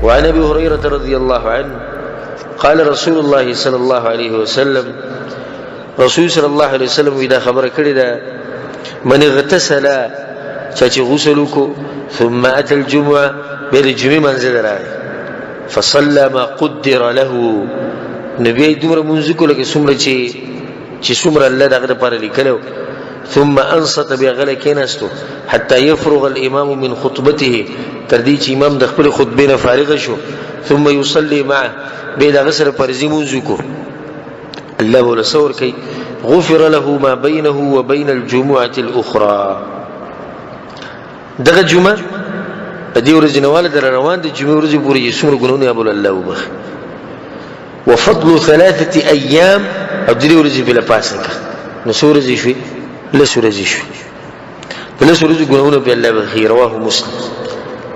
وعن ابي هريره رضي الله عنه قال رسول الله صلى الله عليه وسلم رسول صلى الله عليه وسلم اذا خبر کړی دا من اغتسل چې غسل کو ثم اتى الجمعه بل الجمعه منزل راغی فصلى ما قدر له نبی دومره منځ کو لکه څومره چې څومره الله دغه لپاره لیکلو ثم انصت بغل کیناستو حتى يفرغ الامام من خطبته تر دې چې امام د خپل خطبې نه فارغ شو ثم يصلي معه به دغه سره فرضي منځ کو الله ولا صور کوي غفر له ما بينه وبين الجمعه الاخرى دغه جمعه دې ورځې نواله در روان دي جمعه ورځې پورې څومره ګناونه ابو الله وبخ وفضل 3 ايام او دې ورځې بلا پاسه نو سورې شي له سورې شي بل سورې ګناونه په الله بخي رواه مسلم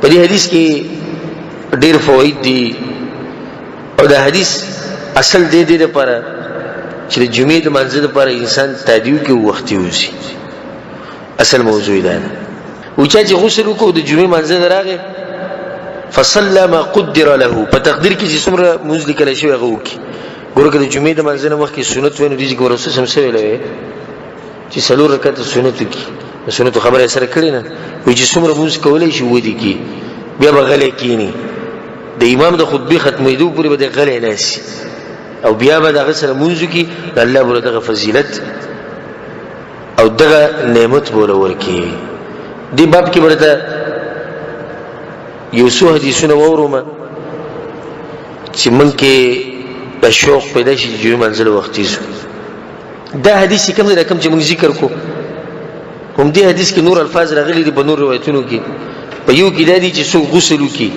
په دې حدیث کې ډېر فواید دي او دا حدیث اصل دې لپاره چې جمعې د منځ لپاره انسان تادیو کې وخت یوسي اصل موضوع ده او چې غسل وکړو د جمعې منځ راغی فصلى ما قدر له په تقدیر کې چې څومره منځ لیکل شوی هغه وکړي ګوره کې د جمعې د منځ نه مخکې سنت وینو دي چې ورسره سم څه ویلې چې څلور رکعات سنت کی سنت خبره سره کړی نه وي چې څومره منځ کولای شي ودی کی بیا بغلې کینی د امام د خطبه ختمېدو پورې به غلې ناسي او بیا به دغه سره منځ کی الله بوله دغه فضیلت او دغه نعمت بوله ورکی دی باب کې ورته یو څو حدیثونه ورومه چې من کې په شوق پیدا شي چې منزل وختي زو دا حدیث کوم دی کوم چې موږ ذکر کو هم دې حدیث کې نور الفاظ راغلي دي په نور روایتونو کې په یو کې دا دي چې څو غسل وکي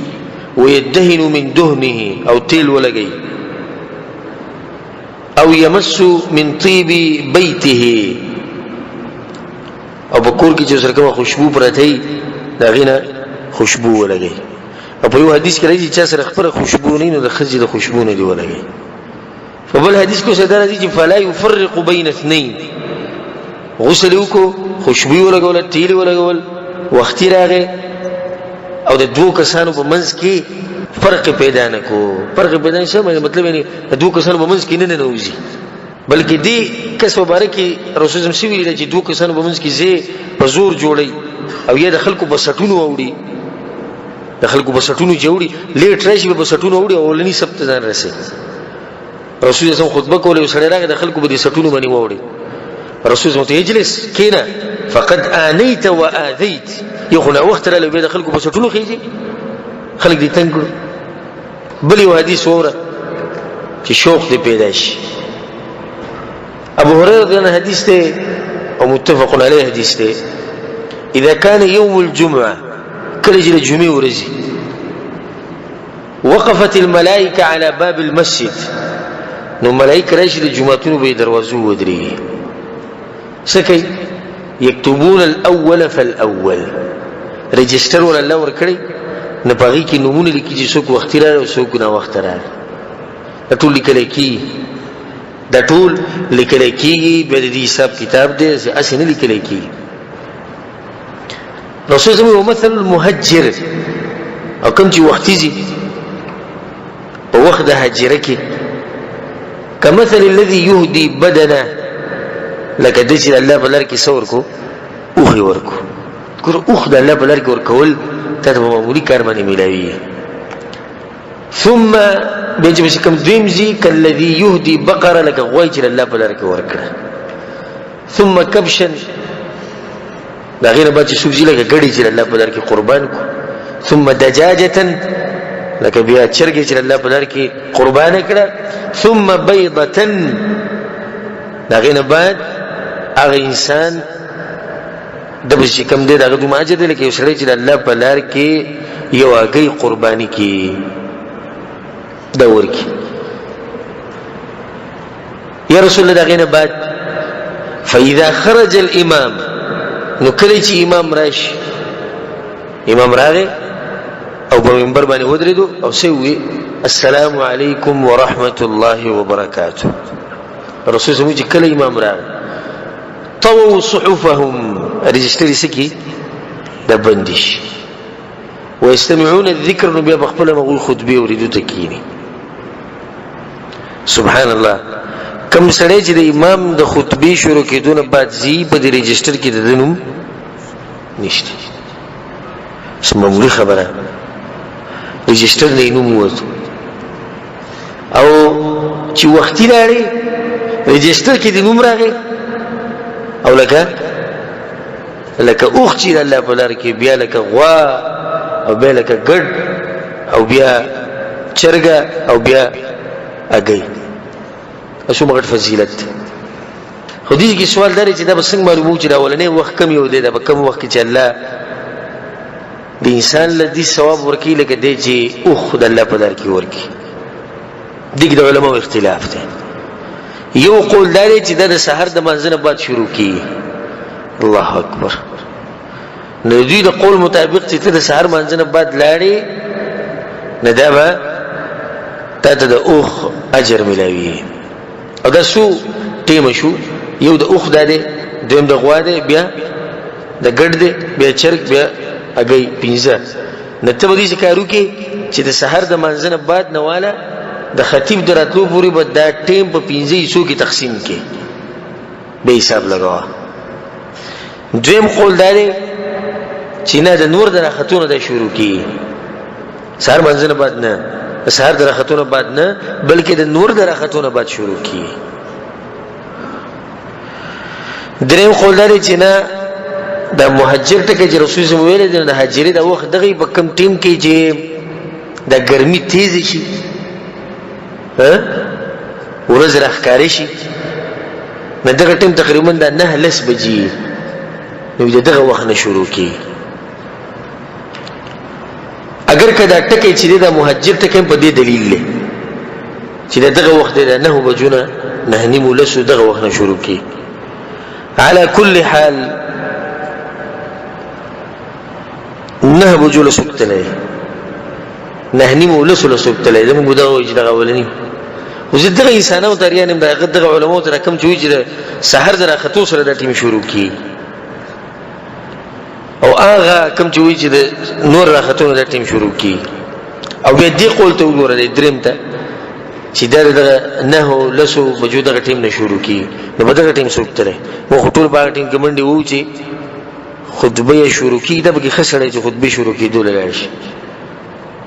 ويدهن من دهنه او تیل ولګي او يمس من طيب بيته او بکور کې چې سره کومه خوشبو پرته وي دا غینه خوشبو ولګي او په یو حدیث کې راځي چې سره خبره خوشبو نه نو د خځې د خوشبو نه دی ولګي په بل حدیث کې څه راځي چې فلا يفرق بين اثنين غسل وکړو خوشبو ولګول تیل ولګول وختي راغی او د دوه کسانو په منځ کې فرق پیدا نکو فرق پیدا نشه مطلب یعنی د دوه کسانو په منځ کې نه نوځي بلکې دې کس مبارکي رسول الله صلی الله چې دوه کسانو په منځ کې زی په زور جوړي او یا د خلکو په سټونو وړي د خلکو په سټونو جوړي لیټ راشي په سټونو وړي او لنی سبت ځان رسي رسول الله خطبه کوله سره راغی د خلکو په سټونو باندې وړي رسول الله ته اجلس کینا فقد انيت واذيت یخنا وخت را له د خلکو په سټونو خيږي خلک دې تنګ بل یو حدیث وره چې شوق دې پیدا شي ابو هريره دغه حدیث ته او متفق علیه حدیث ته اذا كان يوم الجمعه کله چې الجمعه ورځي وقفت الملائكه على باب المسجد نو ملائکه راشي د جمعتونو به دروازو ودري سکه یكتبون الاول فالاول رجستر ولا الله ور کړی نه پاږي کې نمونه لیکي چې څوک وخت راځي او څوک نه وخت راځي ټول لیکل کی دا ټول لیکل کیږي به دې حساب کتاب دې اسنه لیکل کیږي رسول الله مثل المهجر او کوم چې وختي زی په وخت د هجره کې کمثل الذي يهدي بدنه لکه د چې الله بلر کې څور کو اوخي ورکو ګور اوخ د الله بلر کې ورکول ته معمولی کار باندې ملایي ثم بيجي بشكم دویمزي كالذي يهدي بقره لك غوي چې الله بلر کې ورکړه ثم كبشا دا غیر به چې سوزي لکه غړي چې الله بلر کې قربان کو ثم دجاجه لکه بیا چرګي چې الله بلر کې قربان کړه ثم بيضه دا غیر بعد هغه انسان د بشي کم دې دغه ماجه دې لکه شړې چې الله په لار کې یو هغه قرباني کی دور کی یا رسول الله دغه بعد فاذا خرج الامام نو کله چې امام راشي امام راغی او په منبر باندې ودرېدو او سوي السلام علیکم ورحمت الله وبرکاته رسول الله چې کله امام راغی طووا صحفهم رجستري سکی د بندش ويستمعون الذکر نو بیا بخپل مغوی خطبه اوریدو ته کینی. سبحان الله. کم سړی چې د امام د خطبه شروع کېدو نه بعد زی په دې رجسټر کې د نوم نشته. سمغلی خبره رجسټر نه نوم وته او چې وختي راړي رجسټر کې د نوم راغی او لکه اوخ چې الله په لار کې بیا لکه غوا او بیا لکه ګډ او بیا چرګه او بیا اگئی. اسو مغټ فضیلت. خو دې کې سوال دی چې دا به څنګه معلومو چې دا ولنې وخت کم یو دی دا به کم وخت کې چې الله د انسان لدی ثواب ورکی لکه دی چې اوخ د الله په لار کې ورکی. دغه د علماء اختلاف دی. یو قول دی چې د سحر د منځنه بعد شروع کی. الله اکبر. نو دوی د قول مطابق چې ته د سحر منځنه بعد لاړې نه دا به ته د اوخ اجر ملاوي. او دا سو ټیم شو یو د اوخ ده دویم د غوا ده بیا د ګډ ده بیا چرګ بیا اگئی پنځه. نو ته به دې کارو کې چې د سحر د منځنه بعد نه والا د خطیب دراتلو پورې به دا ټیم په 15 حصو کې تقسیم کې به حساب لګاوه. دویم قول دی چې نه د نور د راختونو د شروع کی سحر منځنه بعد نه سحر د راختونو بعد نه بلکې د نور د راختونو بعد شروع کی. دریم قول دی چې نه د مهاجر ټکي چې رسول الله ویل دي د هاجرې د وخت دغه په کم ټیم کې چې د ګرمي تیز شي ورځ راخکاری شي نو دغه ټیم تقریبا د 9 بجې نو دغه وخت نه شروع کی. اگر کدا ټکی چې د مهاجر ټکی په دې دلیل لې چې دغه وخت د 9 بجو نه 9:30 دغه وخت نه شروع کی. على كل حال 9 بجو له سوتلې 9:30 له سوتلې زموږ دا وایي چې دغه ولني وزید دغه انسانو تریانم دغه علماء تر کوم چې سحر در خطو سره د ټیم شروع کی او هغه کوم چې وی چې نور راختونه د ټیم شروع کی او بیا دې قول ته وګورئ دریم ته چې دغه نه لسو موجود د ټیم نه شروع کی نو بدغه ټیم سوکتره مو خطول باغ ټیم کمنډي وو چې خطبه شروع کی دا به خسرې چې خطبه شروع کی دوله راشي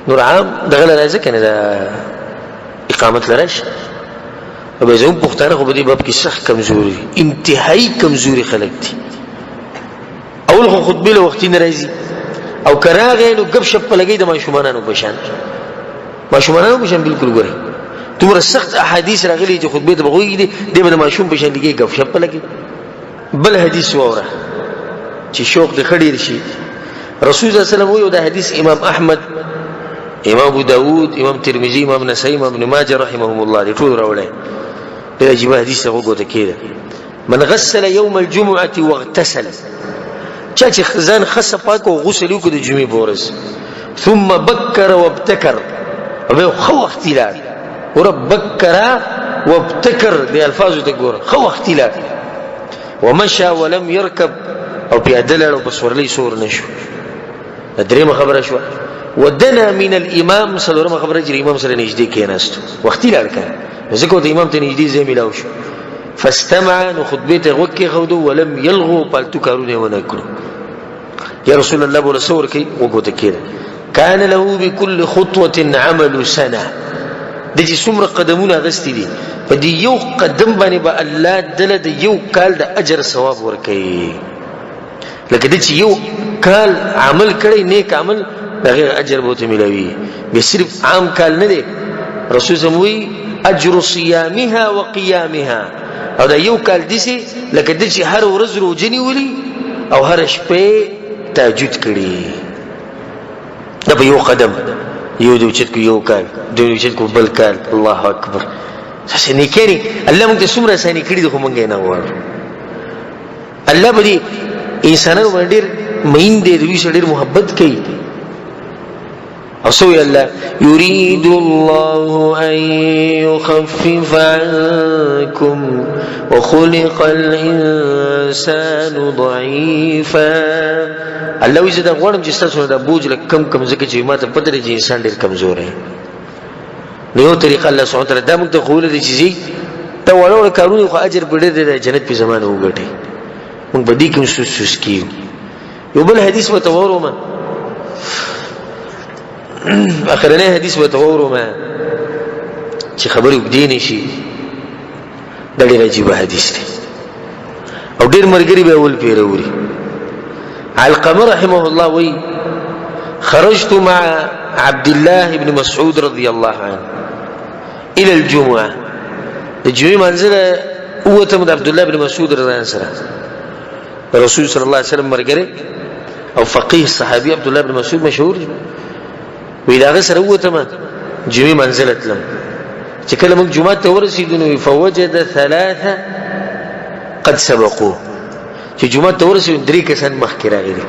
نور عام دغه راځي کنه دا اقامت لرش او به زوم پختانه خو په دې باب کې سخت کمزوري انتهایی کمزوري خلک دي. اول خو خطبه له وخت نه راځي او کراغه نو غب شپ لګي د ماشومانانو بشان بالکل ګوري تمره سخت احادیث راغلي چې خطبه ته بغوي دي د ماشوم بشان لګي غب شپ لګي. بل حدیث وره چې شوق د خړیر شي رسول الله صلی الله علیه وسلم وو دا حدیث امام احمد امام ابو داود امام ترمذی امام نسائی امام ابن ماجه رحمهم الله دې ټول راوړل. دا جواب حدیث وګورئ کېده من غسل يوم الجمعه واغتسل چا چې خزان خصه پاک او غسل وکړي د جمعې بورز ثم بكر وابتكر او خو اختلاف ورب بكر وابتكر دي الفاظ ته ګور خو اختلاف ومشى ولم يركب او پیادل او بسورلی سور نشو. درېمه خبره شو ودنا من الامام سلورمه خبره چې امام سره نږدې کېناست وختي لار کړ ځکه د امام ته نږدې ځای ملاو شو فاستمع نو خطبته وکي خودو ولم يلغو پالتو کارونه ونه کړو. یا رسول الله بوله سور کوي وګوته کېده كان له بكل خطوه عمل سنه د چې څومره قدمونه غستې دي په دې یو قدم باندې به الله دله د یو کال د اجر ثواب ورکړي. لکه د چې یو کال عمل کړي نیک عمل دغه اجر به ته ملوي به صرف عام کال نه دی. رسول سموي اجر صيامها وقيامها او دا یو کال دي لکه د چې هر ورځ روزنی ولي او هر شپه تهجد کړي دا به یو قدم یو د وچت کو یو کال د وچت کو بل کال. الله اکبر. څه کړي الله موږ ته څومره سنې کړي خو موږ نه وایو. الله به انسانانو باندې مین دې دوی سره ډېر محبت کوي او سوی الله يريد الله ان يخفف عنكم وخلق الانسان ضعيفا. الله وی زه دا غواړم چې تاسو دا بوج لکم کم ځکه چې ماته پته دی چې انسان ډېر کمزور دی. نو یو طریقه الله سبحانه وتعالی دا موږ ته ښوولې دي چې ته وړ کارونه خو اجر په ډېر دی جنت په زمانه وګټي. موږ به دې کې سوس کیو. یو بل حدیث به تورما اخرنی حدیث به تورما چې خبرې وګدې نشي. دا ډېر عجیب حدیث دی او ډېر مرګري به اول پیروري. علقمه رحمه الله وی خرجت مع عبد الله بن مسعود رضي الله عنه الى الجمعه. الجمعه منزله اوتم عبد الله بن مسعود رضي الله عنه رسول صلى الله عليه وسلم مرګري او فقيه الصحابي عبد الله بن مسعود مشهور وی دا سره اوتم جمعه منزله لم چې کله موږ جمعه ته ورسېدو فوجد ثلاثه قد سبقوه. چې جمعه ته ورسېدو درې کسان مخکې راغلي.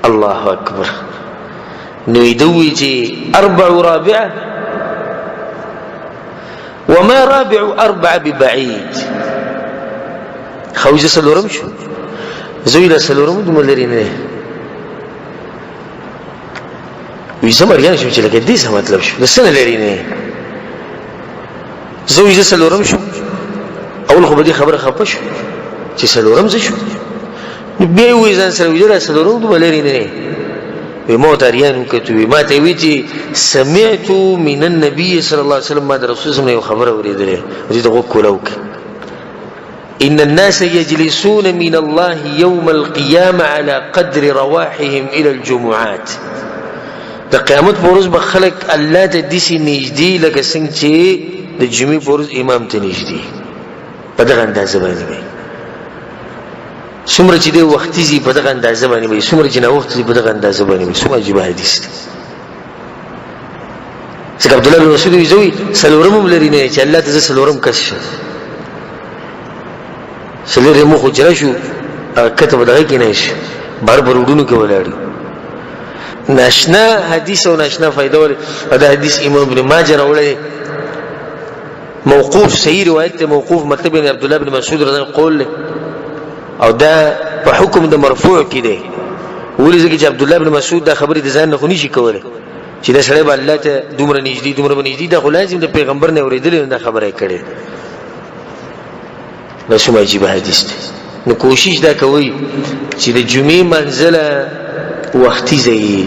الله اکبر. نو يدوي چې اربع رابعه وما رابع اربع ببعيد. خوجه سلورم شو زویل سلورم دومره لري نه وي زمریان شو چې لکه دې څه مطلب شو د سنه لري نه زویل سلورم شو. اول خو به دې خبره خپه شو چې سلورم څه شو. بیا وې ځان سره ویل سلورم دومره لري نه موت اریان کتوی. ما ته وی چې سمعت من النبي صلى الله عليه وسلم ما در رسول الله خبر اوریدله دې ته وکولوک ان الناس يجلسون من الله يوم القيامه على قدر رواحهم الى الجمعات. د قیامت پر ورځ به خلق الله ته دسی نږدې لکه څنګه چې د جمعې پر ورځ امام ته نږدې په دغه اندازه باندې څومره چې د وختي زی په دغه اندازه باندې وي څومره چې نه وخت زی په دغه اندازه باندې وي. څومره عجیب حدیث دی. څنګه عبد الله بن مسعود وی زوی سلورم لري نه چې الله ته سلورم کش سلورم مو خجره شو کته بدغه کې نه شي بار برودونو کې ولاړ. ناشنا حدیث او ناشنا فائدہ ول دا حدیث امام ابن ماجه راوړی موقوف صحیح روایت ته موقوف مطلب ابن عبد الله بن مسعود رضی الله عنه قول او دا په حکم د مرفوع کې دی. ولې ځکه چې عبد الله بن مسعود دا خبره د ځان نه خو نشي کوله چې دا سړی به الله ته دومره نږدې دا خو لازم د پیغمبر نه اورېدل دا خبره کړي. نو څومره عجیب حدیث دی. نو کوشش دا کوي چې د جمعې منزله وختي ځای